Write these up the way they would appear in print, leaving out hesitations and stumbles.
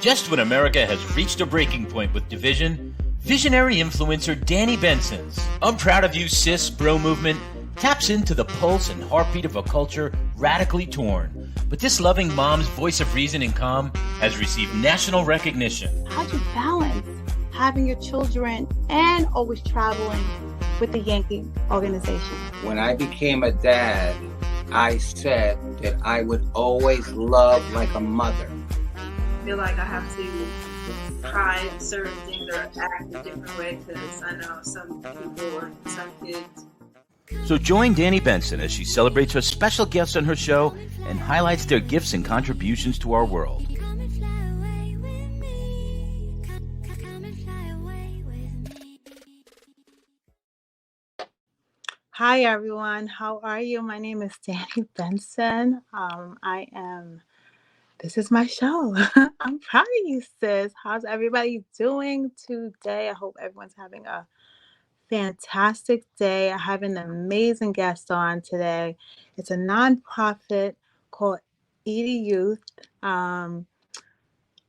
Just when America has reached a breaking point with division, visionary influencer Danni Benson's I'm Proud of You Sis bro movement taps into the pulse and heartbeat of a culture radically torn. But this loving mom's voice of reason and calm has received national recognition. How'd you balance having your children and always traveling with the Yankee organization? When I became a dad, I said that I would always love like a mother. I feel like I have to try certain things or act a different way because I know some people or some kids. So join Danni Benson as she celebrates her special guests on her show and highlights their gifts and contributions to our world. Hi everyone, how are you? My name is Danni Benson. This is my show. I'm proud of you, sis. How's everybody doing today? I hope everyone's having a fantastic day. I have an amazing guest on today. It's a nonprofit called EdeYouth.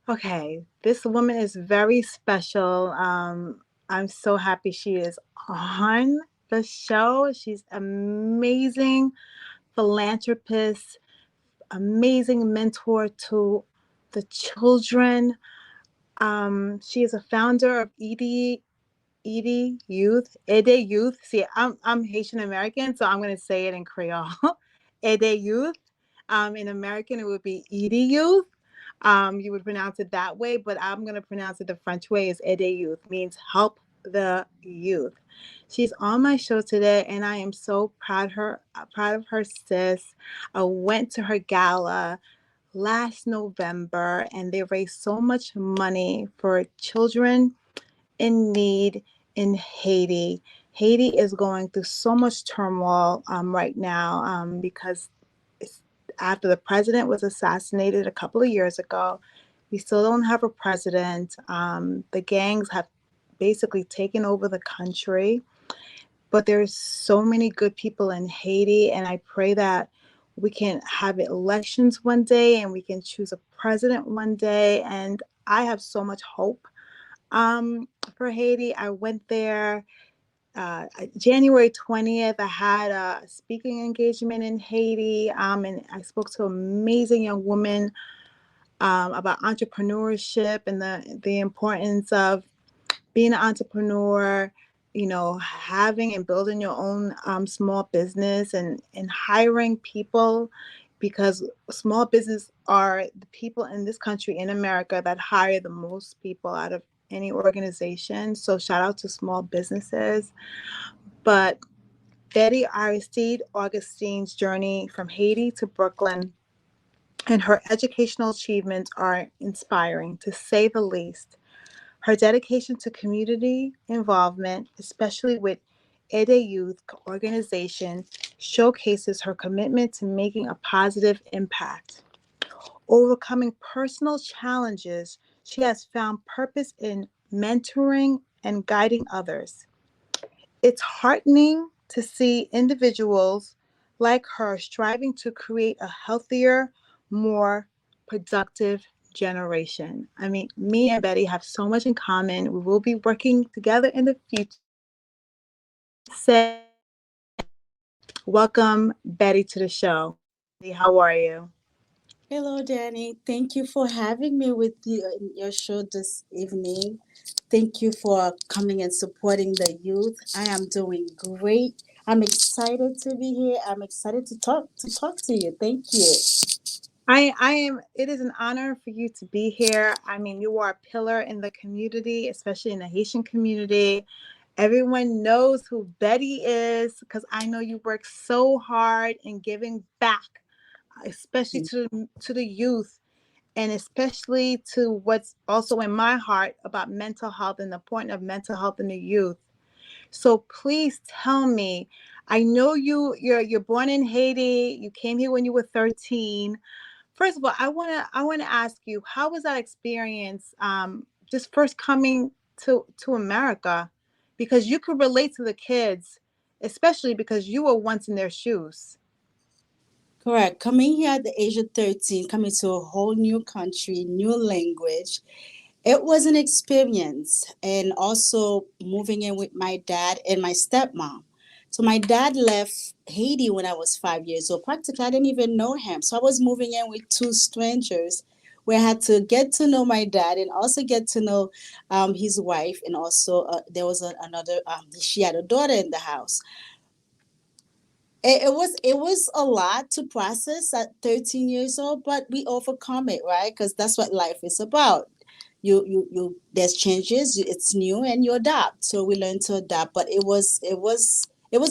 Okay, this woman is very special. I'm so happy she is on the show. She's amazing philanthropist, amazing mentor to the children. She is a founder of EdeYouth. EdeYouth. See, I'm Haitian American, so I'm going to say it in Creole. EdeYouth. In American, it would be EdeYouth. You would pronounce it that way, but I'm going to pronounce it the French way. Is EdeYouth, means help the youth. She's on my show today, and I am so proud of her, sis. I went to her gala last November, and they raised so much money for children in need in Haiti. Haiti is going through so much turmoil right now because after the president was assassinated a couple of years ago, we still don't have a president. The gangs have basically taken over the country. But there's so many good people in Haiti, and I pray that we can have elections one day and we can choose a president one day. And I have so much hope for Haiti. I went there January 20th. I had a speaking engagement in Haiti, and I spoke to an amazing young woman about entrepreneurship and the importance of being an entrepreneur, you know, having and building your own small business and hiring people, because small business are the people in this country, in America, that hire the most people out of any organization. So shout out to small businesses. But Betty Aristide-Augustin's journey from Haiti to Brooklyn and her educational achievements are inspiring, to say the least. Her dedication to community involvement, especially with EdeYouth organization, showcases her commitment to making a positive impact. Overcoming personal challenges, she has found purpose in mentoring and guiding others. It's heartening to see individuals like her striving to create a healthier, more productive generation. I mean, me and Betty have so much in common. We will be working together in the future. Welcome, Betty, to the show. How are you? Hello, Danny. Thank you for having me with you in your show this evening. Thank you for coming and supporting the youth. I am doing great. I'm excited to be here. I'm excited to talk to you. Thank you. I am. It is an honor for you to be here. I mean, you are a pillar in the community, especially in the Haitian community. Everyone knows who Betty is because I know you work so hard in giving back, especially to the youth, and especially to what's also in my heart about mental health and the point of mental health in the youth. So please tell me. I know you're born in Haiti. You came here when you were 13. First of all, I want to ask you, how was that experience? Just first coming to America, because you could relate to the kids, especially because you were once in their shoes. Correct. Coming here at the age of 13, coming to a whole new country, new language, it was an experience. And also moving in with my dad and my stepmom. So my dad left Haiti when I was 5 years old. Practically, I didn't even know him. So I was moving in with two strangers where I had to get to know my dad and also get to know his wife. And also there was another, she had a daughter in the house. It was a lot to process at 13 years old, but we overcome it, right? Because that's what life is about. You there's changes, it's new, and you adapt. So we learn to adapt, but it was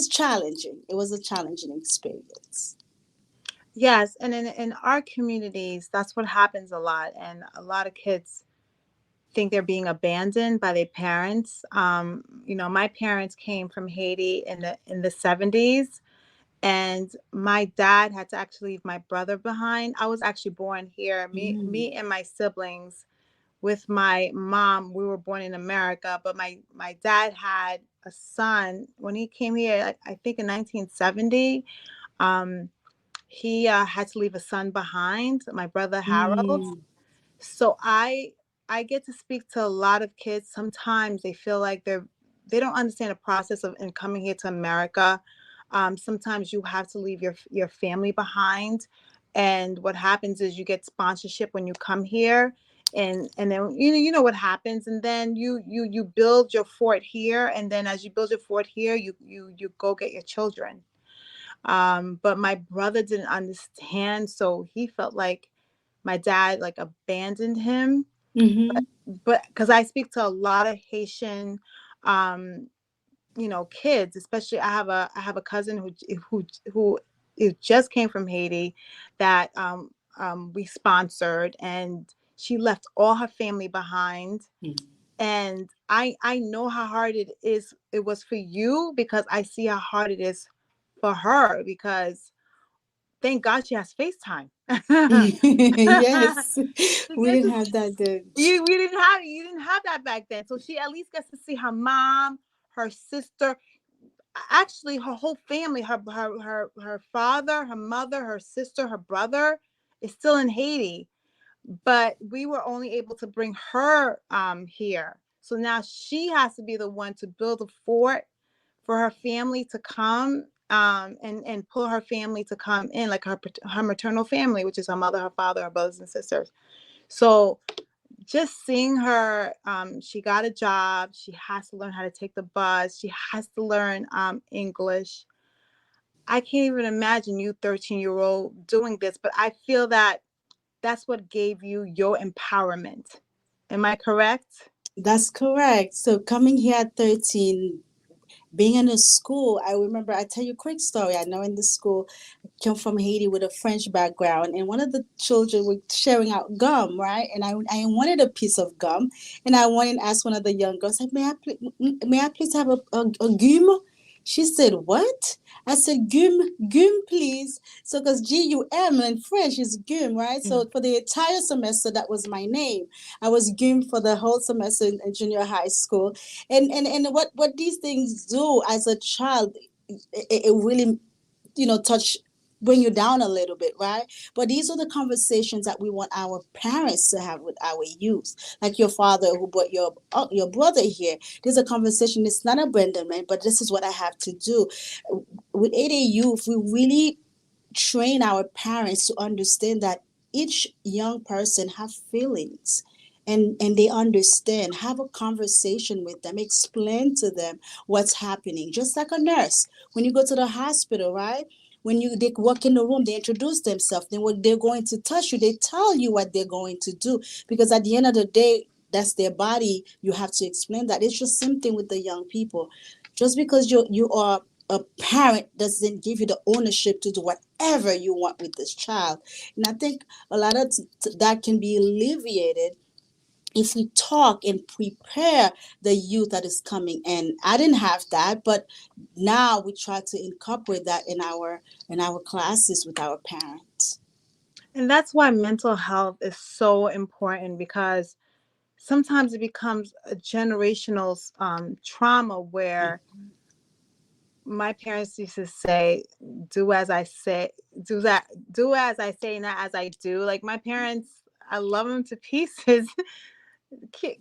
challenging. It was a challenging experience. Yes, and in our communities, that's what happens a lot, and a lot of kids think they're being abandoned by their parents. My parents came from Haiti in the 70s, and my dad had to actually leave my brother behind. I was actually born here. Me, Mm. me and my siblings with my mom, we were born in America, but my dad had a son when he came here, I think in 1970. Um, he had to leave a son behind, my brother Harold. Mm. So I get to speak to a lot of kids. Sometimes they feel like they don't understand the process of in coming here to America. Sometimes you have to leave your family behind, and what happens is you get sponsorship when you come here, and then you know what happens, and then you build your fort here, and then as you build your fort here, you go get your children. But my brother didn't understand, so he felt like my dad like abandoned him. Mm-hmm. But because I speak to a lot of Haitian, um, kids, especially I have a cousin who just came from Haiti that we sponsored, and she left all her family behind. And I know how hard it was for you, because I see how hard it is for her, because thank God she has FaceTime. Yes, She we gets didn't to have that then. you didn't have that back then. So she at least gets to see her mom, her sister, actually her whole family, her father, her mother, her sister, her brother is still in Haiti. But we were only able to bring her here. So now she has to be the one to build a fort for her family to come, and pull her family to come in, like her maternal family, which is her mother, her father, her brothers and sisters. So just seeing her, she got a job. She has to learn how to take the bus. She has to learn English. I can't even imagine you 13-year-old doing this, but I feel that that's what gave you your empowerment. Am I correct? That's correct. So coming here at 13, being in a school, I remember, I tell you a quick story. I know in the school, I come from Haiti with a French background, and one of the children was sharing out gum, right? And I wanted a piece of gum, and I went and asked one of the young girls, like, may I please have a gum? She said, what? I said, gum, please. So, because Gum in French is gum, right? So, for the entire semester, that was my name. I was gum for the whole semester in junior high school. And what these things do as a child, it really, touch, bring you down a little bit, right? But these are the conversations that we want our parents to have with our youth, like your father who brought your brother here. There's a conversation. It's not abandonment, but this is what I have to do. With EdeYouth, we really train our parents to understand that each young person have feelings, and they understand. Have a conversation with them, explain to them what's happening, just like a nurse when you go to the hospital, right? When they walk in the room, they introduce themselves, then what they're going to touch you, they tell you what they're going to do, because at the end of the day, that's their body. You have to explain that. It's just same thing with the young people. Just because you are a parent doesn't give you the ownership to do whatever you want with this child. And I think a lot of that can be alleviated if we talk and prepare the youth that is coming in. I didn't have that, but now we try to incorporate that in our classes with our parents. And that's why mental health is so important, because sometimes it becomes a generational trauma where My parents used to say, "Do as I say, do as I say, not as I do." Like my parents, I love them to pieces.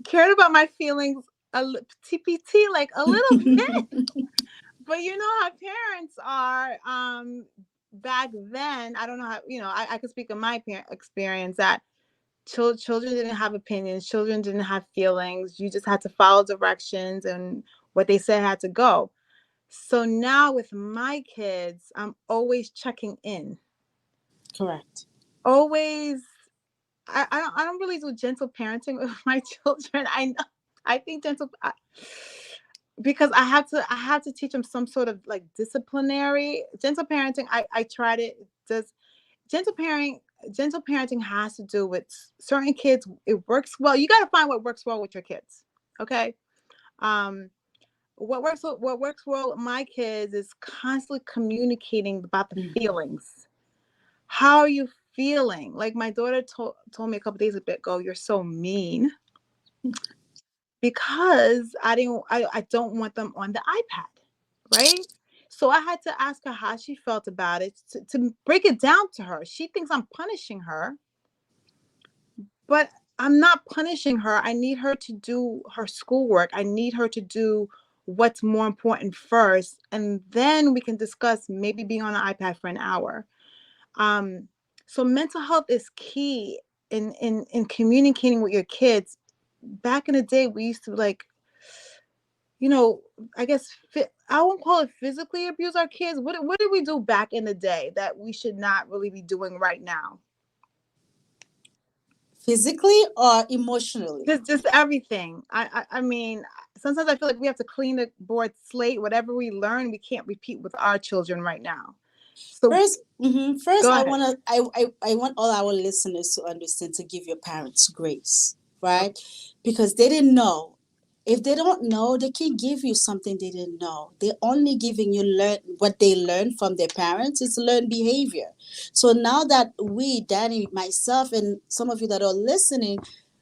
Cared about my feelings TPT like a little bit, but you know how parents are. Back then, I don't know how. I could speak of my parent experience that children didn't have opinions, children didn't have feelings. You just had to follow directions, and what they said had to go. So now with my kids, I'm always checking in. Correct. Always. I don't really do gentle parenting with my children. I think because I have to teach them some sort of like disciplinary gentle parenting. I tried it. Does gentle parenting gentle parenting has to do with certain kids. It works well. You got to find what works well with your kids. Okay. Um, what works well with my kids is constantly communicating about the feelings. How are you feeling? Like my daughter told me a couple days ago, "You're so mean," because I don't want them on the iPad, right? So I had to ask her how she felt about it to break it down to her. She thinks I'm punishing her, but I'm not punishing her. I need her to do her schoolwork. I need her to do what's more important first, and then we can discuss maybe being on the iPad for an hour. Um, so mental health is key in communicating with your kids. Back in the day, we used to like, I guess I won't call it physically abuse our kids. What did we do back in the day that we should not really be doing right now? Physically or emotionally? Just everything. I mean, sometimes I feel like we have to clean the board slate. Whatever we learn, we can't repeat with our children right now. So First, go I ahead. want to. I want all our listeners to understand to give your parents grace, right? Because they didn't know. If they don't know, they can't give you something they didn't know. They're only giving you what they learned from their parents is learned behavior. So now that we, Danni, myself, and some of you that are listening,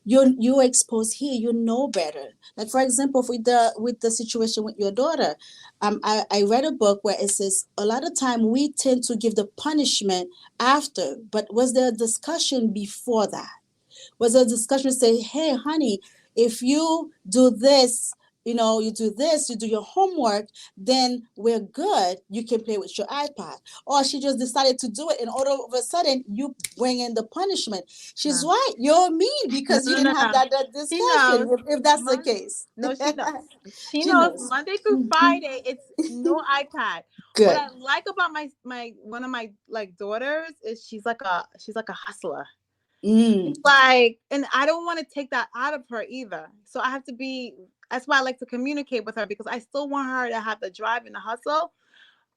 you're exposed here. You know better. Like for example, with the situation with your daughter, I read a book where it says a lot of time we tend to give the punishment after, but was there a discussion before that? Was there a discussion say, hey, honey, if you do this, you do this, you do your homework, then we're good. You can play with your iPad. Or she just decided to do it, and all of a sudden you bring in the punishment. She's No. right. You're mean because you didn't have No. that She knows. discussion, if that's the case. No, she knows. She She knows knows. Monday through Friday, it's no iPad. What Good. I like about my one of my like daughters is she's like a hustler. Mm. It's like, and I don't want to take that out of her either. So I have to be. That's why I like to communicate with her, because I still want her to have the drive and the hustle.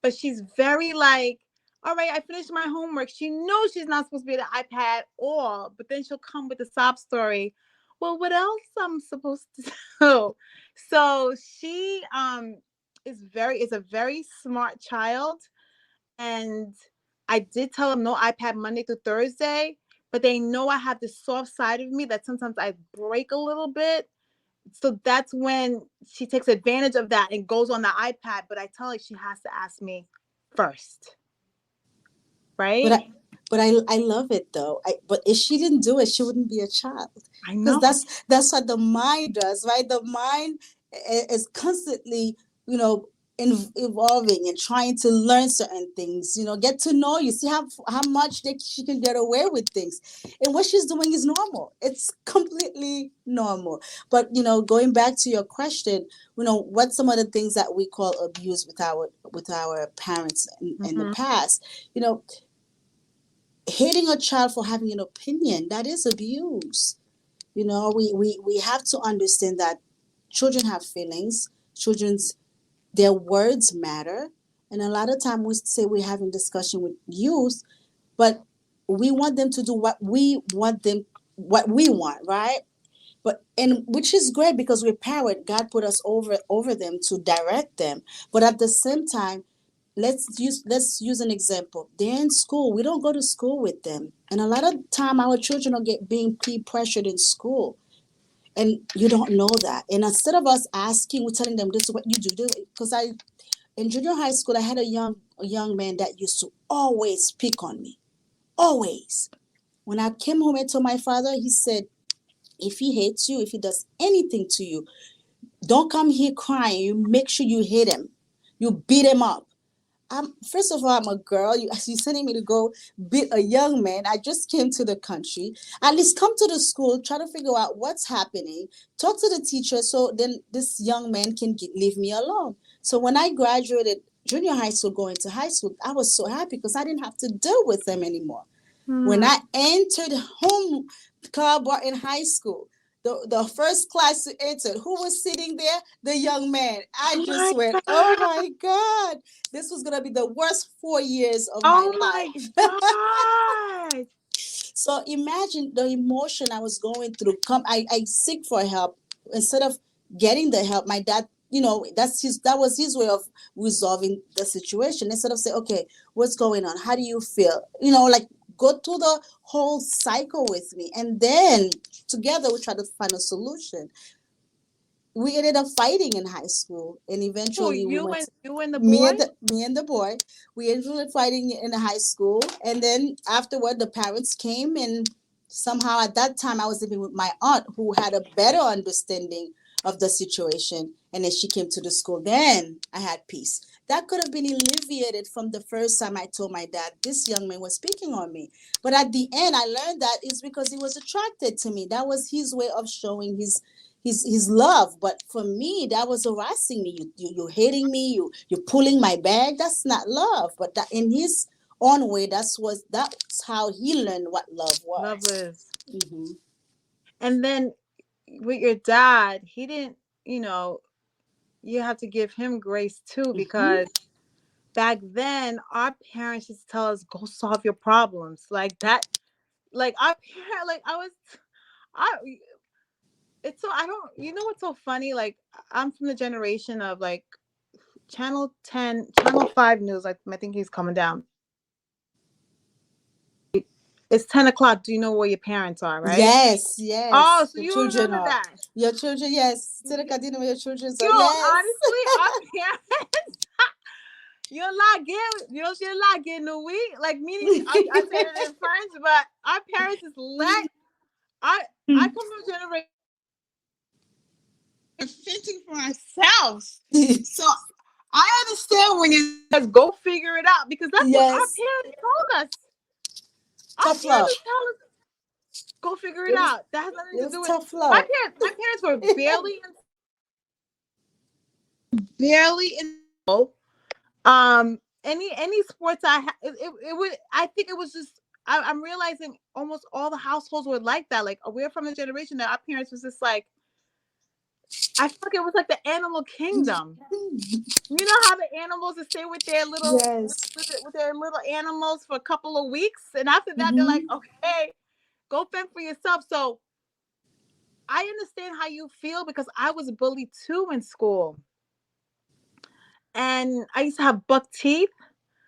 But she's very like, all right, I finished my homework. She knows she's not supposed to be at the iPad all, but then she'll come with the sob story. Well, what else I'm supposed to do? So she is a very smart child. And I did tell them no iPad Monday through Thursday, but they know I have this soft side of me that sometimes I break a little bit. So that's when she takes advantage of that and goes on the iPad. But I tell her she has to ask me first. But Right? I love it though. But if she didn't do it, she wouldn't be a child. I Because know. that's what the mind does, right? The mind is constantly, evolving and trying to learn certain things. Get to know you, see how much she can get away with things, and what she's doing is normal. It's completely normal. But going back to your question, what's some of the things that we call abuse with our parents in the past? Hating a child for having an opinion, that is abuse. We have to understand that children have feelings. Their words matter. And a lot of time we say we're having discussion with youth, but we want them to do what we want, right? And which is great because we're parent. God put us over them to direct them. But at the same time, let's use an example. They're in school. We don't go to school with them. And a lot of time our children are being peer pressured in school. And you don't know that. And instead of us asking, we're telling them this is what you do. Because in junior high school, I had a young man that used to always pick on me. Always. When I came home and told my father, he said, if he hates you, if he does anything to you, don't come here crying. You make sure you hit him. You beat him up. First of all, I'm a girl. You're sending me to go beat a young man. I just came to the country. At least come to the school, try to figure out what's happening, talk to the teacher so then this young man can leave me alone. So when I graduated junior high school, going to high school, I was so happy because I didn't have to deal with them anymore. When I entered home club or in high school, the first class to enter, who was sitting there? The young man. I just went, oh my God, this was going to be the worst 4 years of my life. God. So imagine the emotion I was going through. I seek for help. Instead of getting the help, my dad, that was his way of resolving the situation. Instead of saying, okay, what's going on? How do you feel? Like go through the whole cycle with me. And then together we try to find a solution. We ended up fighting in high school, and eventually you and the boy? Me and the boy, we ended up fighting in the high school. And then afterward, the parents came, and somehow at that time I was living with my aunt who had a better understanding of the situation. And then she came to the school. Then I had peace. That could have been alleviated from the first time I told my dad this young man was speaking on me. But at the end, I learned that it's because he was attracted to me. That was his way of showing his love. But for me, that was harassing me. You're hating me. You're pulling my bag. That's not love. But that in his own way, that's how he learned what love was. Love is. Mm-hmm. And then with your dad, he didn't, you have to give him grace too, because back then our parents used to tell us, go solve your problems. Like that, like our parents, like it's so, I don't, what's so funny? Like I'm from the generation of like Channel 10, Channel 5 news. Like I think he's coming down. It's 10 o'clock. Do you know where your parents are, right? Yes. Oh, so your you children remember that? Your children, yes. Do you know where your children are? Yes. Honestly, our parents, you're not getting a week. Like meaning, I said it in French, but our parents is I come from a generation fending for ourselves. So I understand when you guys go figure it out, because that's what our parents told us. Tough love. Go figure it out. That has nothing to do with tough love. My parents were barely in any sports it would, I think it was just, I'm realizing almost all the households were like that. Like we're from a generation that our parents was just like, I feel like it was like the animal kingdom. You know how the animals would stay with their little with their little animals for a couple of weeks, and after that they're like, okay, go fend for yourself. So I understand how you feel, because I was bullied too in school, and I used to have buck teeth,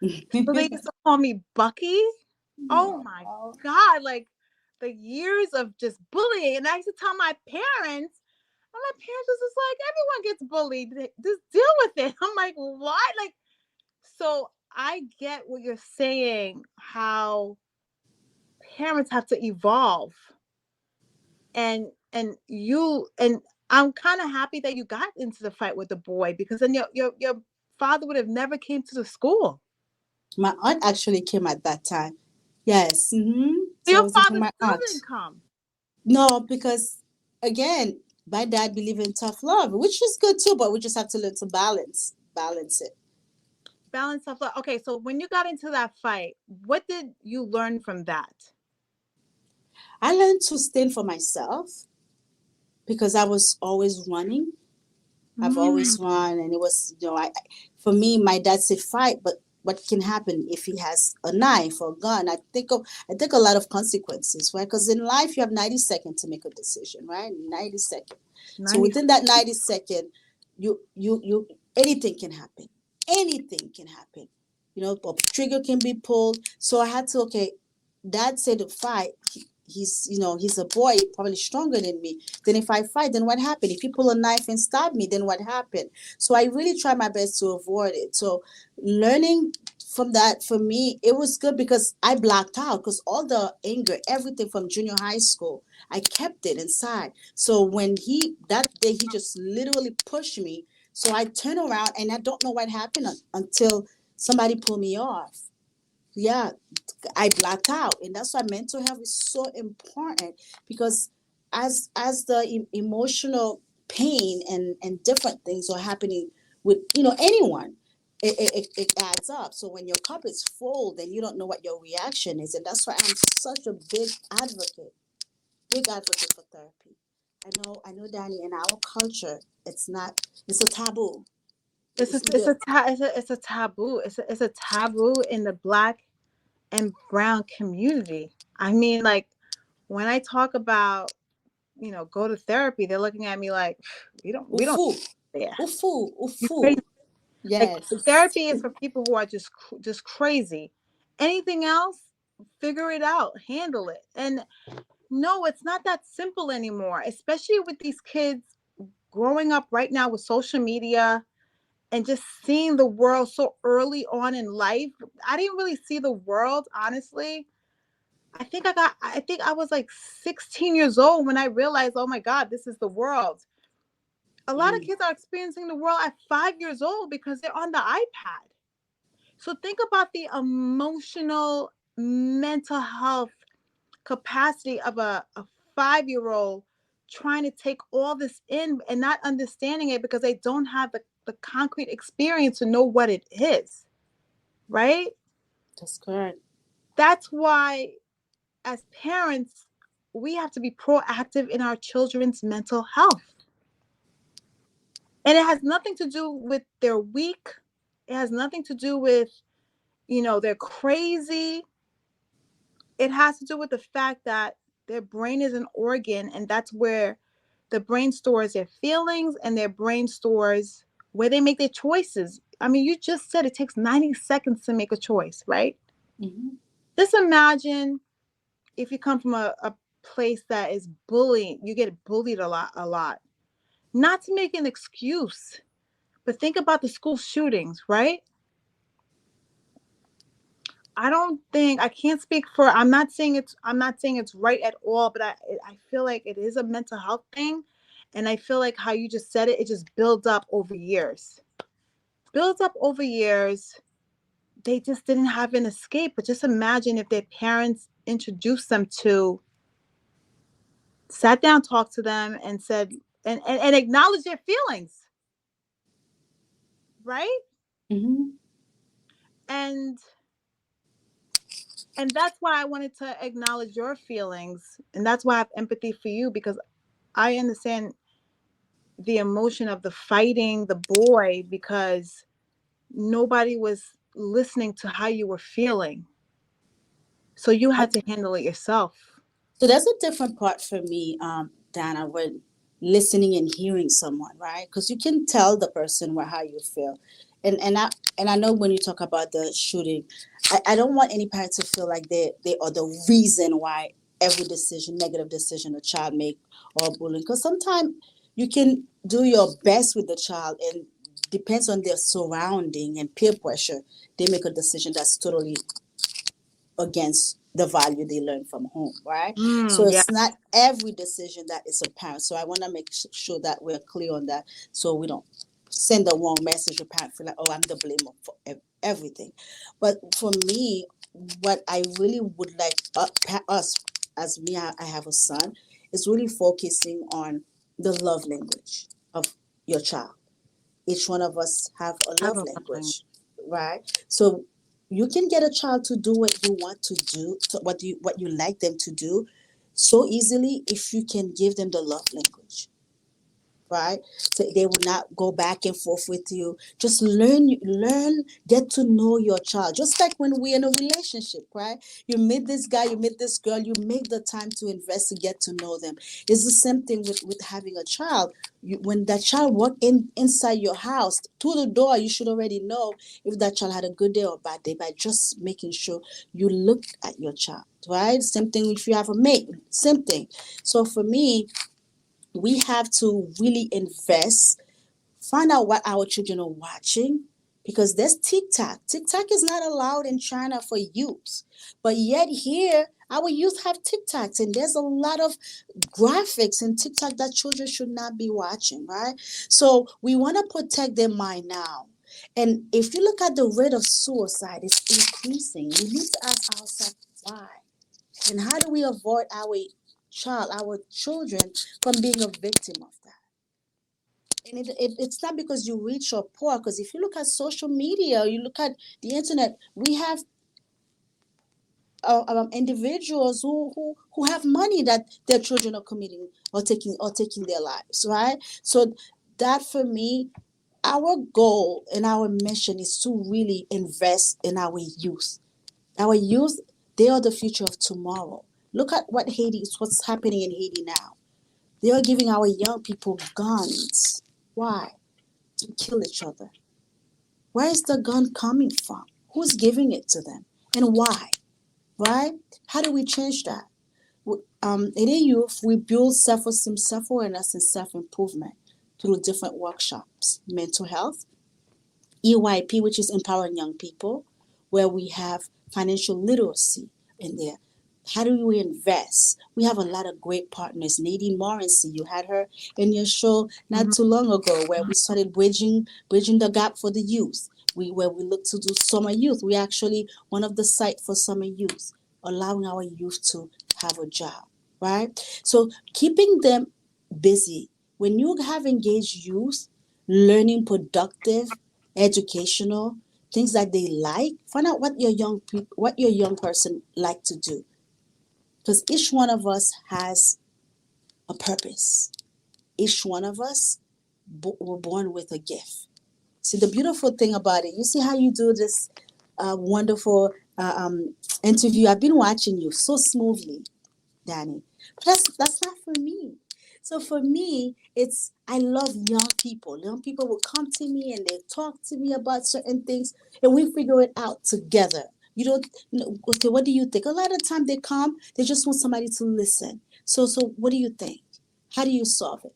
so they used to call me Bucky. Oh my God, like the years of just bullying. And I used to tell my parents, and my parents was just like, everyone gets bullied, just deal with it. I'm like, what? Like, so I get what you're saying, how parents have to evolve, and I'm kind of happy that you got into the fight with the boy, because then your father would have never came to the school. My aunt actually came at that time. Yes. Mm-hmm. So your father didn't come. No, because again, my dad believed in tough love, which is good too, but we just have to learn to balance it. Balance tough love. Okay, so when you got into that fight, what did you learn from that? I learned to stand for myself, because I was always running. I've always run, and it was, for me, my dad said fight, but what can happen if he has a knife or a gun? I think a lot of consequences, right? Because in life you have 90 seconds to make a decision, right? 90 seconds. So within that 90 seconds, you anything can happen. Anything can happen. A trigger can be pulled. So I had to, Dad said to fight. he's a boy, probably stronger than me. Then if I fight, then what happened? If he pull a knife and stab me, then what happened? So I really try my best to avoid it. So learning from that, for me, it was good because I blacked out, because all the anger, everything from junior high school, I kept it inside. So when that day, he just literally pushed me. So I turn around and I don't know what happened until somebody pulled me off. Yeah, I blacked out, and that's why mental health is so important, because as the emotional pain and different things are happening with anyone, it adds up. So when your cup is full, then you don't know what your reaction is, and that's why I'm such a big advocate for therapy. I know, Danny, in our culture, it's a taboo. It's a, it's a, it's a taboo. It's a taboo in the Black and brown community. I mean, like, when I talk about, go to therapy, they're looking at me like, we don't Ufu, yeah. ufu, You ufu. crazy. Like, Yes. therapy is for people who are just crazy. Anything else, figure it out, handle it. And no, it's not that simple anymore, especially with these kids growing up right now with social media and just seeing the world so early on in life. I didn't really see the world, honestly. I think I was like 16 years old when I realized, oh my God, this is the world. A lot of kids are experiencing the world at 5 years old because they're on the iPad. So think about the emotional, mental health capacity of a 5-year-old trying to take all this in and not understanding it because they don't have the concrete experience to know what it is. Right? That's correct. That's why, as parents, we have to be proactive in our children's mental health. And it has nothing to do with they're weak. It has nothing to do with, they're crazy. It has to do with the fact that their brain is an organ, and that's where the brain stores their feelings, and their brain stores where they make their choices. I mean, you just said it takes 90 seconds to make a choice, right? Mm-hmm. Just imagine if you come from a place that is bullying, you get bullied a lot. Not to make an excuse, but think about the school shootings, right? I can't speak for, I'm not saying it's right at all, but I feel like it is a mental health thing. And I feel like how you just said it just builds up over years. They just didn't have an escape. But just imagine if their parents introduced them to, sat down, talked to them, and said, and acknowledge their feelings, right? Mm-hmm. And that's why I wanted to acknowledge your feelings, and that's why I have empathy for you, because I understand the emotion of the fighting the boy because nobody was listening to how you were feeling. So you had to handle it yourself. So there's a different part for me, Dana, when listening and hearing someone, right? Because you can tell the person how you feel, and I know when you talk about the shooting, I don't want any parent to feel like they are the reason why every negative decision a child make, or bullying. Because sometimes you can do your best with the child, and depends on their surrounding and peer pressure, they make a decision that's totally against the value they learn from home, right? So Yeah. it's not every decision that is apparent. So I want to make sure that we're clear on that, so we don't send the wrong message. The parent feel like, oh, I'm the blame for everything. But for me, what I really would like us, as me, I have a son, is really focusing on the love language of your child. Each one of us have a I have love a feeling. language, right? So you can get a child to do what you want to do, what you like them to do, so easily, if you can give them the love language. right? So they will not go back and forth with you. Just learn, get to know your child. Just like when we're in a relationship, right? You meet this guy, you meet this girl, you make the time to invest to get to know them. It's the same thing with having a child. When that child walk inside your house to the door, you should already know if that child had a good day or a bad day by just making sure you look at your child, right? Same thing if you have a mate, same thing. So for me, we have to really invest, find out what our children are watching, because there's TikTok. TikTok is not allowed in China for youth, but yet here our youth have TikToks, and there's a lot of graphics in TikTok that children should not be watching, right? So we want to protect their mind now. And if you look at the rate of suicide, it's increasing. We need to ask ourselves why. And how do we avoid our children from being a victim of that? And it's not because you're rich or poor, because if you look at social media, you look at the internet, we have individuals who have money that their children are committing or taking their lives, right? So that for me, our goal and our mission is to really invest in our youth. Our youth, they are the future of tomorrow. Look at what's happening in Haiti now. They are giving our young people guns. Why? To kill each other. Where is the gun coming from? Who's giving it to them? And why? Right? How do we change that? EdeYouth, we build self-esteem, self-awareness, and self-improvement through different workshops. Mental health, EYP, which is empowering young people, where we have financial literacy in there. How do we invest? We have a lot of great partners. Nadine Morency, you had her in your show not too long ago, where we started bridging the gap for the youth. Where we look to do summer youth. We actually one of the site for summer youth, allowing our youth to have a job, right? So keeping them busy. When you have engaged youth, learning productive, educational things that they like, find out what your young person like to do, because each one of us has a purpose. Each one of us were born with a gift. See, the beautiful thing about it, you see how you do this wonderful interview. I've been watching you so smoothly, Danny. But that's not for me. So for me, I love young people. Young people will come to me and they talk to me about certain things, and we figure it out together. Okay, what do you think? A lot of time they come, they just want somebody to listen. So what do you think? How do you solve it?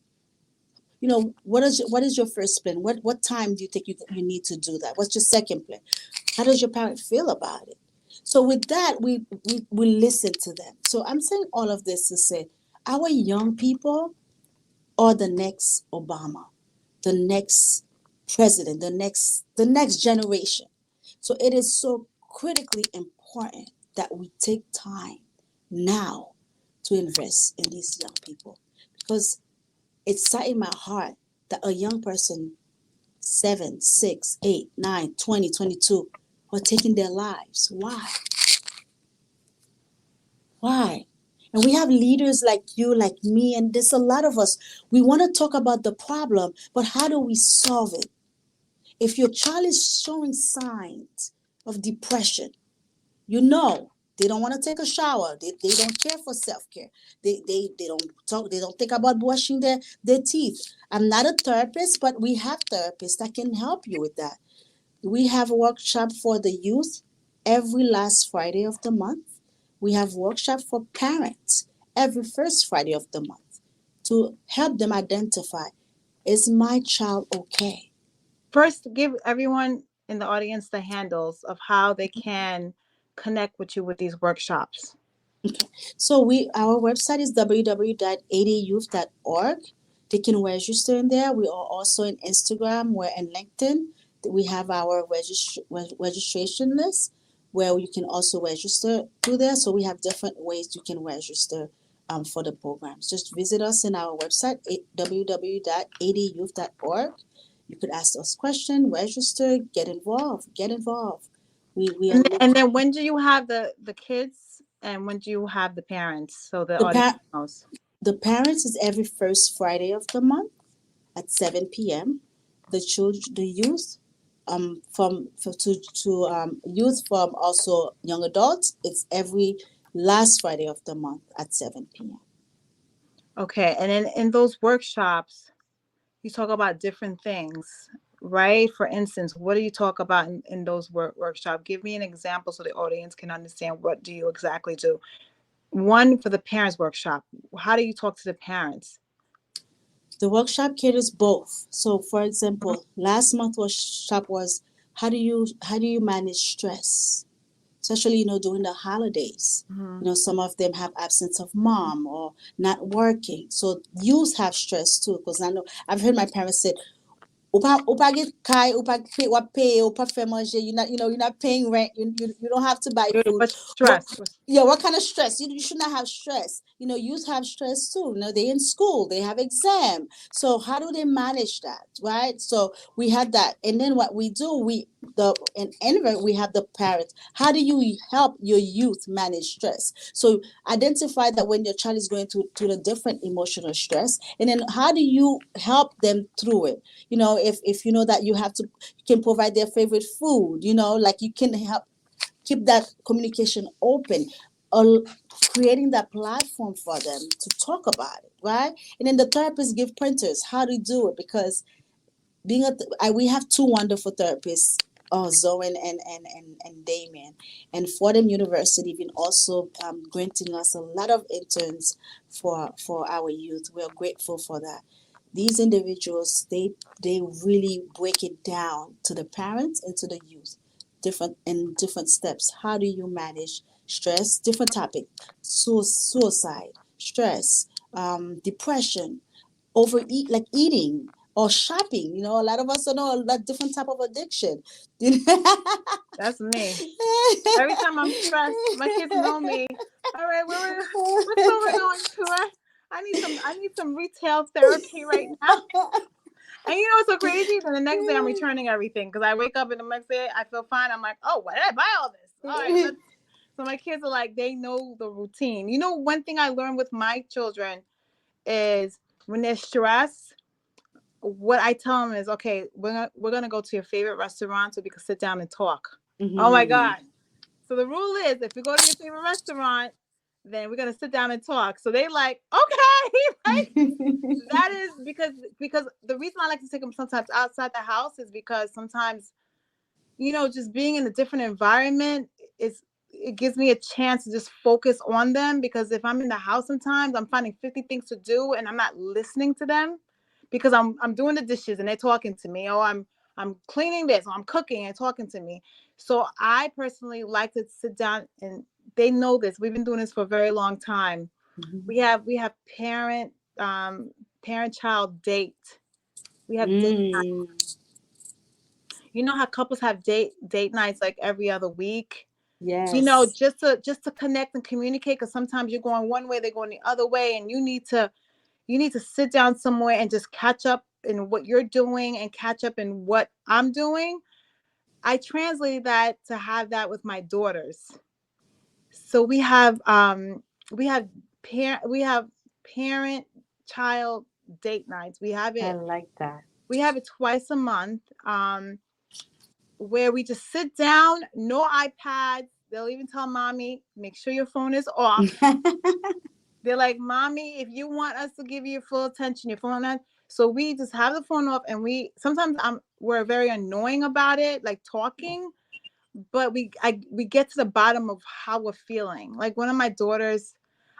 What is your first plan? What time do you think you need to do that? What's your second plan? How does your parent feel about it? So with that, we listen to them. So I'm saying all of this to say our young people are the next Obama, the next president, the next generation. So it is so critically important that we take time now to invest in these young people, because it's set in my heart that a young person, 7, 6, 8, 9, 20, 22, are taking their lives. Why? Why? And we have leaders like you, like me, and there's a lot of us. We want to talk about the problem, but how do we solve it? If your child is showing signs of depression, they don't want to take a shower. They don't care for self-care. They don't talk. They don't think about brushing their teeth. I'm not a therapist, but we have therapists that can help you with that. We have a workshop for the youth every last Friday of the month. We have workshop for parents every first Friday of the month to help them identify, is my child okay? First, give everyone in the audience the handles of how they can connect with you with these workshops. Okay. So our website is www.edeyouth.org. They can register in there. We are also in Instagram. We're in LinkedIn. We have our registration list where you can also register through there. So we have different ways you can register for the programs. Just visit us in our website, www.edeyouth.org. You could ask us questions, register, get involved. We are and then when do you have the kids and when do you have the parents? So the audience knows. The parents is every first Friday of the month, at 7 p.m. The youth youth from also young adults. It's every last Friday of the month at 7 p.m. Okay. And in those workshops, you talk about different things, right? For instance, what do you talk about in those workshops? Give me an example so the audience can understand what do you exactly do. One for the parents workshop. How do you talk to the parents? The workshop caters both. So, for example, last month workshop was how do you manage stress, especially during the holidays. Mm-hmm. Some of them have absence of mom or not working, so youth have stress too. Because I know I've heard my parents say, ou pa get kay, ou pa pay, ou pa fè manger, you're not paying rent, you don't have to buy food. What's stress? What kind of stress? You should not have stress. Youth have stress too. They're in school, they have exam. So how do they manage that, right? So we had that. And then what we do, we have the parents. How do you help your youth manage stress? So identify that when your child is going through the different emotional stress, and then how do you help them through it? If you know that you can provide their favorite food, like you can help keep that communication open, or creating that platform for them to talk about it, right? And then the therapists give pointers how to do it, because we have two wonderful therapists, Zoe and Damien, and Fordham University been also granting us a lot of interns for our youth. We are grateful for that. These individuals, they really break it down to the parents and to the youth, different steps. How do you manage stress? Different topic: suicide, stress, depression, like eating or shopping. A lot of us know a different type of addiction. That's me. Every time I'm stressed, my kids know me. All right, what's going on, Tua? I need some retail therapy right now. And what's so crazy? Then the next day I'm returning everything, because I wake up and the next day I feel fine. I'm like, oh, why did I buy all this? All right. So my kids are like, they know the routine. One thing I learned with my children is when they're stressed, what I tell them is, okay, we're gonna go to your favorite restaurant so we can sit down and talk. Mm-hmm. Oh my God. So the rule is, if we go to your favorite restaurant, then we're gonna sit down and talk. So they like, okay, like that is because the reason I like to take them sometimes outside the house is because sometimes, just being in a different environment it gives me a chance to just focus on them. Because if I'm in the house, sometimes I'm finding 50 things to do and I'm not listening to them, because I'm doing the dishes and they're talking to me, or I'm cleaning this, or I'm cooking and talking to me. So I personally like to sit down, and they know this. We've been doing this for a very long time. Mm-hmm. We have parent child date. We have date nights. You know how couples have date nights like every other week? Yes. Just to connect and communicate, because sometimes you're going one way, they're going the other way, and you need to sit down somewhere and just catch up in what you're doing and catch up in what I'm doing. I translated that to have that with my daughters. So we have parent child date nights. We have it. I like that. We have it twice a month, where we just sit down, no iPads. They'll even tell mommy, make sure your phone is off. They're like, mommy, if you want us to give you your full attention, your phone on. So we just have the phone off, and we're very annoying about it, like talking, but we get to the bottom of how we're feeling. Like one of my daughters,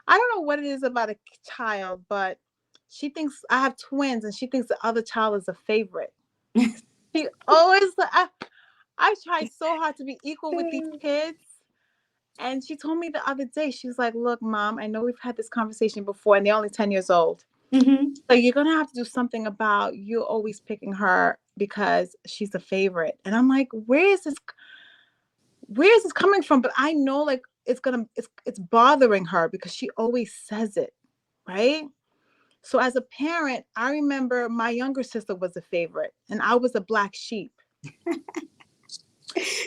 I don't know what it is about a child, but she thinks I have twins, and she thinks the other child is a favorite. She always, I tried so hard to be equal with these kids. And she told me the other day, she was like, look, Mom, I know we've had this conversation before, and they're only 10 years old. Mm-hmm. So you're going to have to do something about you always picking her because she's a favorite. And I'm like, where is this coming from? But I know like it's bothering her because she always says it, right? So as a parent, I remember my younger sister was a favorite, and I was a black sheep.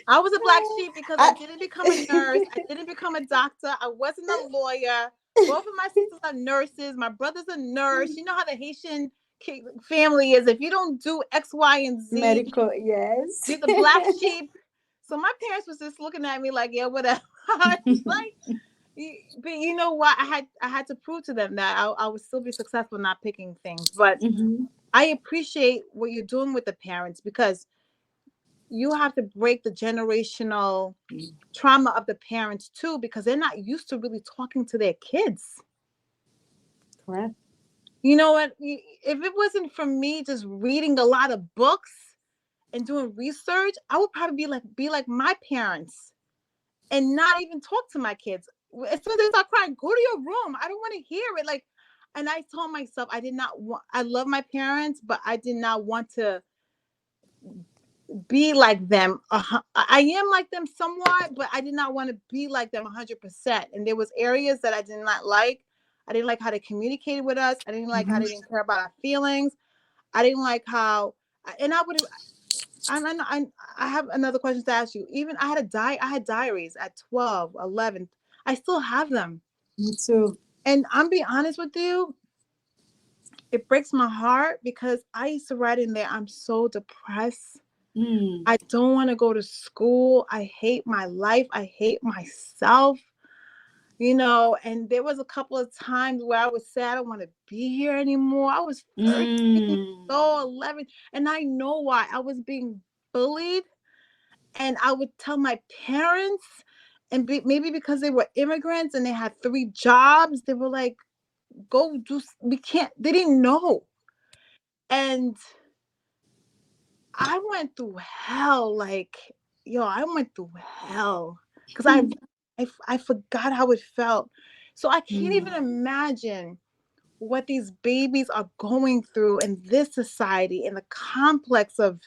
I was a black sheep because I didn't become a nurse. I didn't become a doctor. I wasn't a lawyer. Both of my sisters are nurses. My brother's a nurse. You know how the Haitian family is. If you don't do X, Y, and Z, Medical, yes. you're the black sheep. So my parents was just looking at me like, yeah, whatever. Like, but you know what? I had to prove to them that I would still be successful not picking things. But I appreciate what you're doing with the parents, because you have to break the generational trauma of the parents too, because they're not used to really talking to their kids. Correct. You know what? If it wasn't for me just reading a lot of books and doing research, I would probably be like my parents and not even talk to my kids. As soon as they start crying, go to your room. I don't want to hear it. Like, and I told myself I did not want. I love my parents, but I did not want to be like them. I am like them somewhat, but I did not want to be like them 100%. And there was areas that I did not like. I didn't like how they communicated with us. I didn't like how they didn't care about our feelings. I didn't like how, and I have another question to ask you. Even I had diaries at 12, 11. I still have them. Me too. And I'm being honest with you, it breaks my heart because I used to write in there, I'm so depressed. I don't want to go to school. I hate my life. I hate myself. You know, and there was a couple of times where I was sad, I don't want to be here anymore. I was 13, so 11. And I know why. I was being bullied. And I would tell my parents, and maybe because they were immigrants and they had 3 jobs, they were like, go do, we can't, they didn't know. And I went through hell. Like, I went through hell because I forgot how it felt. So I can't even imagine what these babies are going through in this society, in the complex of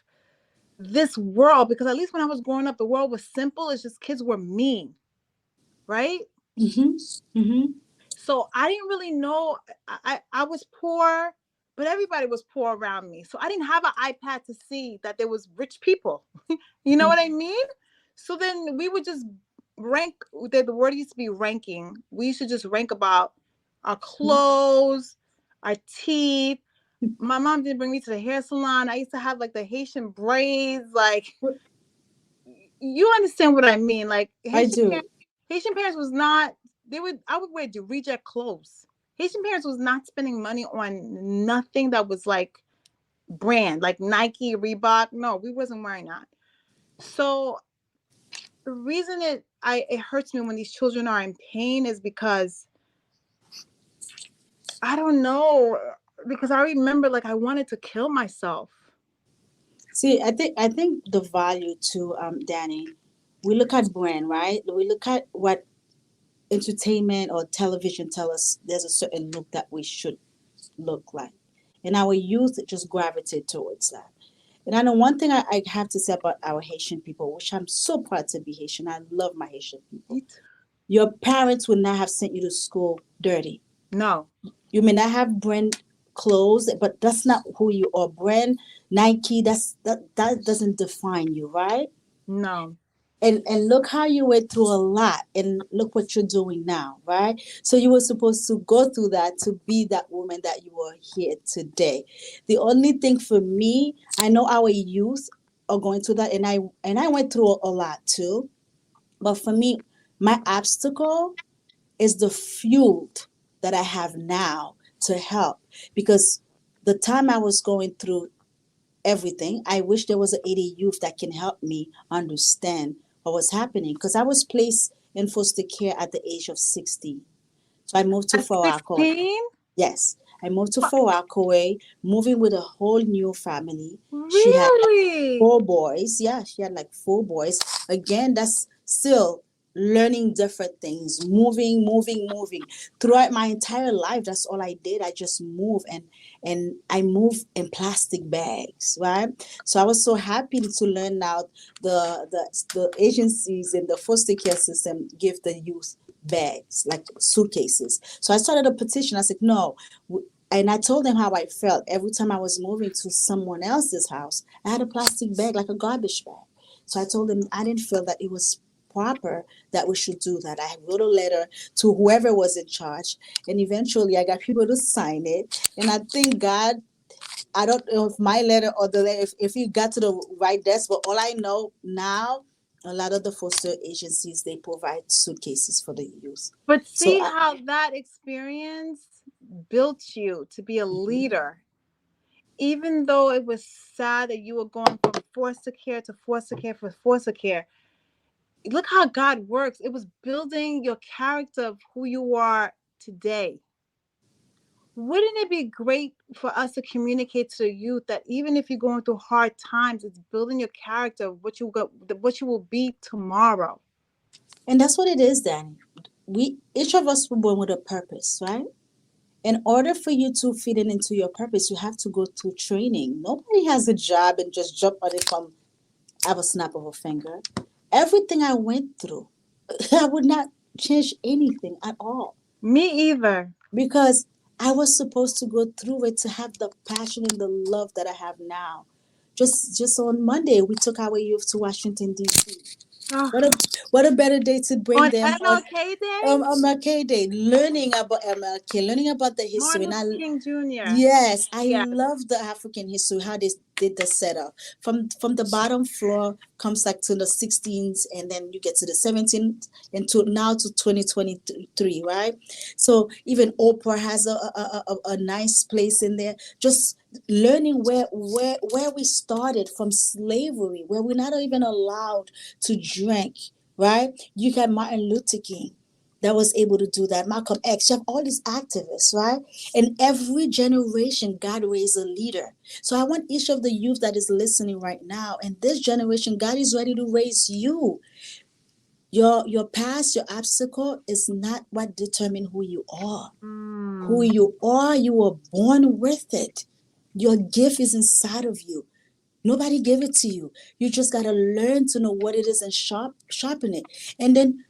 this world. Because at least when I was growing up, the world was simple. It's just kids were mean, right? So I didn't really know. I was poor, but everybody was poor around me. So I didn't have an iPad to see that there was rich people. You know what I mean? So then we would just rank. The word used to be ranking. We used to just rank about our clothes, our teeth. My mom didn't bring me to the hair salon. I used to have like the Haitian braids. Like, you understand what I mean? Like, Haitian parents was not. I would wear reject clothes. Haitian parents was not spending money on nothing that was like brand, like Nike, Reebok. No, we wasn't wearing that. So the reason it hurts me when these children are in pain is because I don't know, because I remember like I wanted to kill myself. See, I think the value to Danni, we look at brand, right? We look at what entertainment or television tell us there's a certain look that we should look like. And our youth just gravitate towards that. And I know one thing I have to say about our Haitian people, which I'm so proud to be Haitian. I love my Haitian people. Your parents would not have sent you to school dirty. No. You may not have brand clothes, but that's not who you are. Brand, Nike, that doesn't define you, right? No. And look how you went through a lot, and look what you're doing now, right? So you were supposed to go through that to be that woman that you are here today. The only thing for me, I know our youth are going through that, and I went through a lot too. But for me, my obstacle is the fuel that I have now to help, because the time I was going through everything, I wish there was an EdeYouth that can help me understand what was happening, because I was placed in foster care at the age of 16. So I moved to Fawakaway. Yes, I moved to Fawakaway, moving with a whole new family. Really? She had 4 boys. Yeah, she had like 4 boys. Again, that's still learning different things, moving. Throughout my entire life, that's all I did. I just moved, and I moved in plastic bags, right? So I was so happy to learn now the agencies in the foster care system give the youth bags, like suitcases. So I started a petition. I said, no. And I told them how I felt. Every time I was moving to someone else's house, I had a plastic bag, like a garbage bag. So I told them I didn't feel that it was proper that we should do that. I wrote a letter to whoever was in charge, and eventually I got people to sign it. And I thank God I don't know if my letter or the letter, if you got to the right desk, but all I know now, a lot of the foster agencies, they provide suitcases for the youth. But So see how that experience built you to be a leader. Even though it was sad that you were going from foster care to foster care for foster care, look how God works. It was building your character of who you are today. Wouldn't it be great for us to communicate to the youth that even if you're going through hard times, it's building your character, what you will be tomorrow? and that's what it is, Danny. We each of us were born with a purpose, right? In order for you to fit in into your purpose, you have to go through training. Nobody has a job and just jump on it from have a snap of a finger. Everything I went through, I would not change anything at all Me either. because I was supposed to go through it to have the passion and the love that I have now. Just on Monday, we took our youth to Washington D.C. Oh, What a what a better day to bring on them on MLK Day, MLK Day, learning about MLK, learning about the history. Martin And Luther King Jr. yes, I Yes. love the African history, how they did the setup. From the bottom floor comes like to the 16th, and then you get to the 17th, and to now to 2023, right? So even Oprah has a nice place in there. Just learning where we started from slavery, where we're not even allowed to drink, right? You got Martin Luther King that was able to do that. Malcolm X, you have all these activists, right? And every generation, God raised a leader. So I want each of the youth that is listening right now, and this generation, God is ready to raise you. Your past, your obstacle is not what determine who you are. Who you are, you were born with it. Your gift is inside of you. Nobody gave it to you. You just gotta learn to know what it is and sharpen it. And then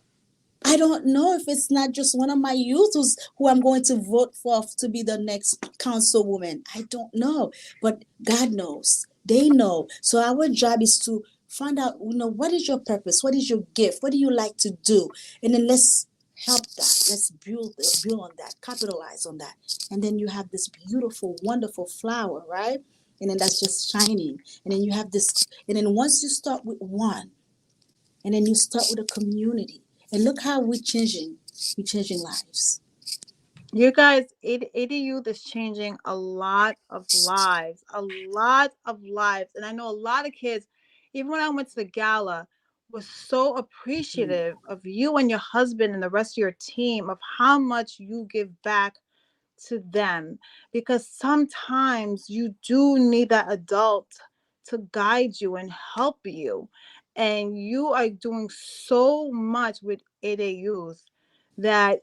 I don't know if it's not just one of my youth who I'm going to vote for to be the next councilwoman. I don't know, but God knows. They know. So our job is to find out, what is your purpose? What is your gift? What do you like to do? And then let's help that. Let's build on that, capitalize on that. And then you have this beautiful, wonderful flower, right? And then that's just shining. And then you have this, and then once you start with one, and then you start with a community. And look how we're changing lives. You guys, EdeYouth is changing a lot of lives, and I know a lot of kids. Even when I went to the gala, was so appreciative of you and your husband and the rest of your team of how much you give back to them, because sometimes you do need that adult to guide you and help you, and you are doing so much with EdeYouth that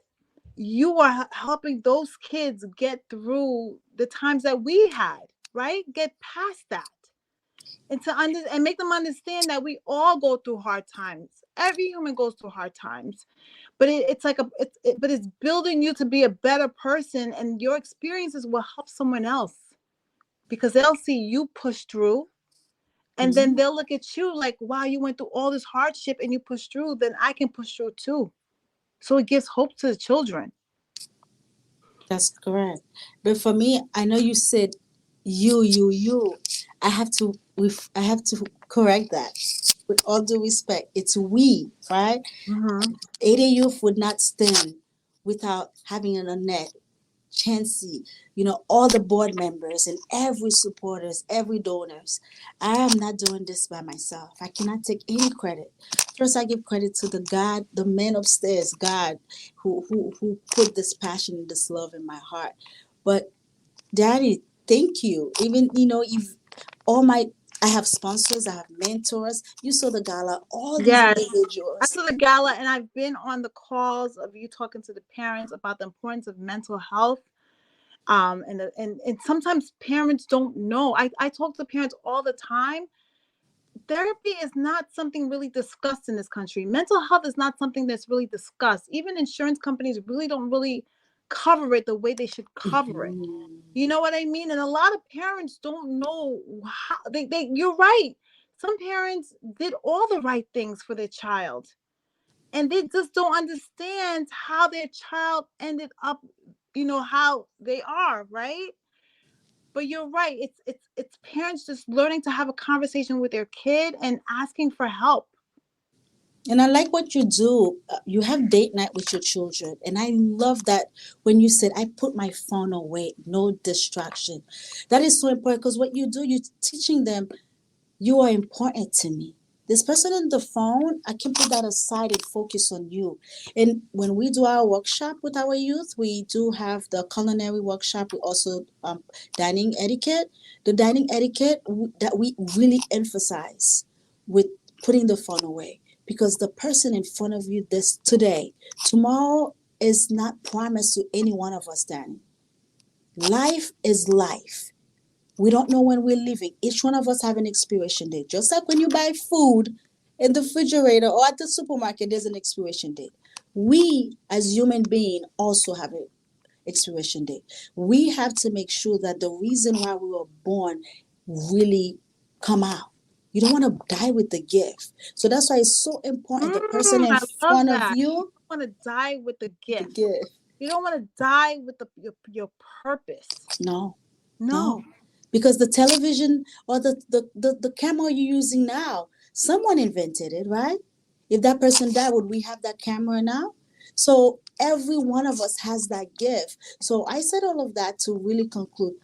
you are helping those kids get through the times that we had, right? Get past that, and and make them understand that we all go through hard times. Every human goes through hard times, but but it's building you to be a better person, and your experiences will help someone else because they'll see you push through, and then they'll look at you like, wow, you went through all this hardship and you pushed through, then I can push through too. So it gives hope to the children. That's correct. But for me, I know you said you. I have to correct that. With all due respect, it's we, right? Ada Youth would not stand without having an Annette, Chansey, all the board members and every supporters, every donors. I am not doing this by myself. I cannot take any credit. First, I give credit to the God, the man upstairs, God, who put this passion and this love in my heart. But Daddy, thank you. Even if I have sponsors, I have mentors. You saw the gala, all these Yes. individuals. I saw the gala, and I've been on the calls of you talking to the parents about the importance of mental health. And sometimes parents don't know. I talk to parents all the time. Therapy is not something really discussed in this country. Mental health is not something that's really discussed. Even insurance companies really don't really cover it the way they should cover it. You know what I mean? And a lot of parents don't know how you're right. Some parents did all the right things for their child, and they just don't understand how their child ended up, how they are, right? But you're right. It's parents just learning to have a conversation with their kid and asking for help. And I like what you do. You have date night with your children. And I love that when you said, I put my phone away, no distraction. That is so important because what you do, you're teaching them, you are important to me. This person on the phone, I can put that aside and focus on you. And when we do our workshop with our youth, we do have the culinary workshop. We also dining etiquette. The dining etiquette that we really emphasize with putting the phone away, because the person in front of you this today, tomorrow is not promised to any one of us, Danny. Life is life. We don't know when we're leaving. Each one of us have an expiration date. Just like when you buy food in the refrigerator or at the supermarket, there's an expiration date. We, as human beings, also have an expiration date. We have to make sure that the reason why we were born really come out. You don't want to die with the gift. So that's why it's so important. The person in I love front of that. you, You don't want to die with the the gift. gift. You don't want to die with your purpose. No. No. Because the television or the camera you're using now, someone invented it, right? If that person died, would we have that camera now? So every one of us has that gift. So I said all of that to really conclude.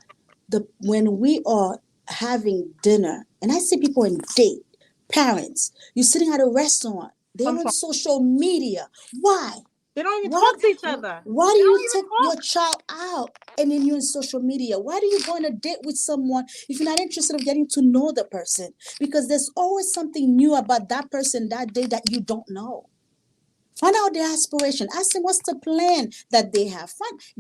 When we are having dinner, and I see people in date, parents, you're sitting at a restaurant, they're I'm on sorry. social media. Why? They don't even Why, talk to each other. why do They you don't take even talk. your child out and then you're on social media? Why do you go on a date with someone if you're not interested in getting to know the person? Because there's always something new about that person that day that you don't know. Find out their aspiration. Ask them what's the plan that they have.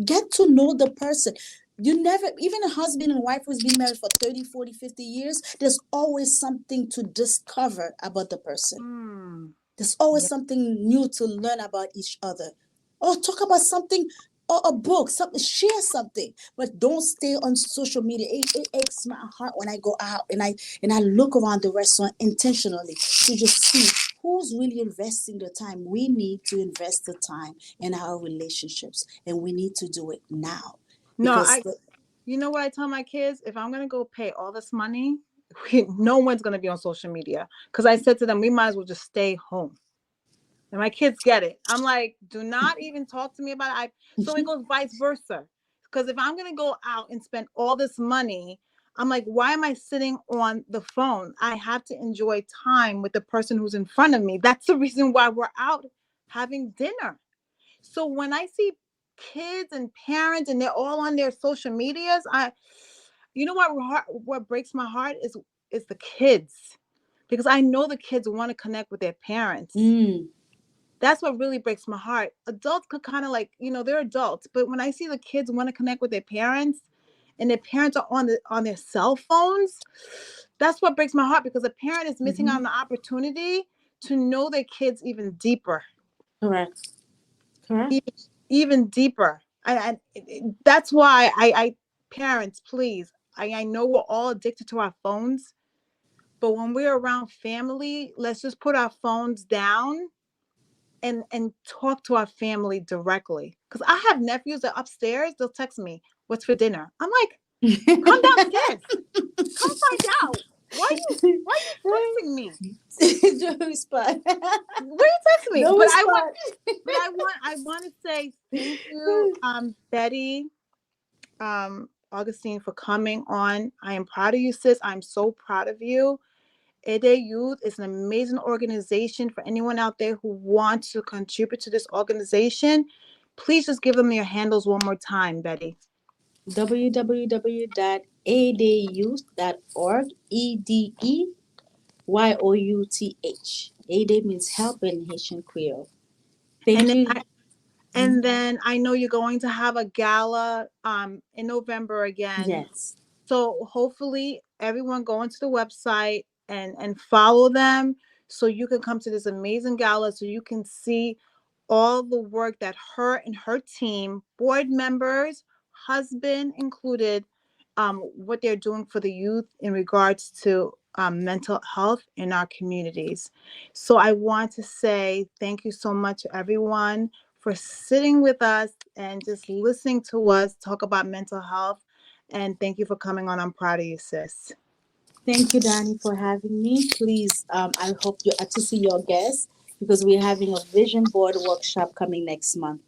Get to know the person. You never, even a husband and wife who's been married for 30, 40, 50 years, there's always something to discover about the person. There's always something new to learn about each other. Or talk about something, or a book, something, share something. But don't stay on social media. It aches my heart when I go out and I look around the restaurant intentionally to just see who's really investing the time. We need to invest the time in our relationships, and we need to do it now. No, Because you know what I tell my kids? If I'm gonna go pay all this money, no one's gonna be on social media. Because I said to them, we might as well just stay home. And my kids get it. I'm like, do not even talk to me about it. So it goes vice versa. Because if I'm gonna go out and spend all this money, I'm like, why am I sitting on the phone? I have to enjoy time with the person who's in front of me. That's the reason why we're out having dinner. So when I see kids and parents and they're all on their social medias, you know what breaks my heart is the kids, because I know the kids want to connect with their parents. That's what really breaks my heart. Adults could kind of like, they're adults, but when I see the kids want to connect with their parents and their parents are on their cell phones, that's what breaks my heart, because a parent is missing out on the opportunity to know their kids even deeper. correct. Even deeper. That's why I parents, please. I know we're all addicted to our phones, but when we're around family, let's just put our phones down and talk to our family directly. Because I have nephews that upstairs, they'll text me, "What's for dinner?" I'm like, come downstairs. Come find out. Why are you texting me? Don't respond. What are you texting me? Don't But respond. I want to say thank you, Betty, Augustine, for coming on. I am proud of you, sis. I'm so proud of you. EdeYouth is an amazing organization. For anyone out there who wants to contribute to this organization, please just give them your handles one more time, Betty. www.edeyouth.org. EdeYouth. Ede means help in Haitian Creole. Thank you. And then I know you're going to have a gala in November again. Yes. So hopefully everyone go into the website and follow them so you can come to this amazing gala, so you can see all the work that her and her team, board members, husband included, what they're doing for the youth in regards to mental health in our communities. So I want to say thank you so much, everyone, for sitting with us and just listening to us talk about mental health. And thank you for coming on. I'm proud of you, sis. Thank you, Danni, for having me. Please, I hope you to see your guests because we're having a vision board workshop coming next month.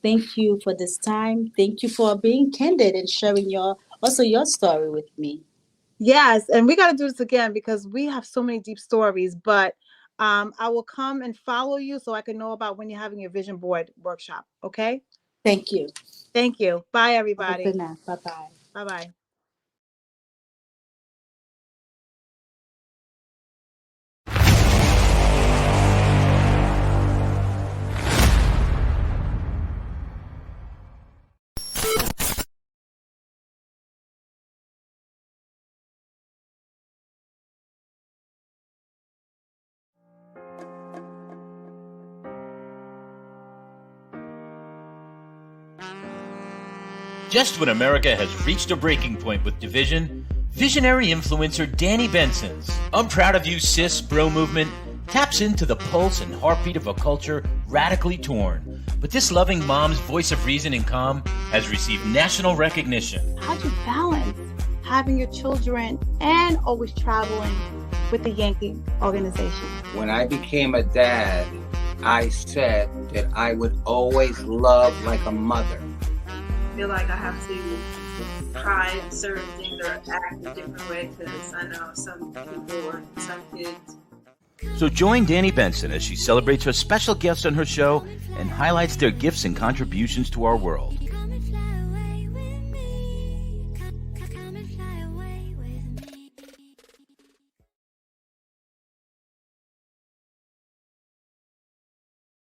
Thank you for this time. Thank you for being candid and sharing your story with me. Yes, and we got to do this again because we have so many deep stories. But I will come and follow you so I can know about when you're having your vision board workshop. Okay? Thank you. Thank you. Bye, everybody. Good night. Bye-bye. Bye-bye. Just when America has reached a breaking point with division, visionary influencer Danni Benson's I'm Proud of You Sis bro movement taps into the pulse and heartbeat of a culture radically torn. But this loving mom's voice of reason and calm has received national recognition. How do you balance having your children and always traveling with the Yankee organization? When I became a dad, I said that I would always love like a mother. I feel like I have to try certain things or act a different way because I know some people or some kids. So join Danni Benson as she celebrates her special guests on her show and highlights their gifts and contributions to our world.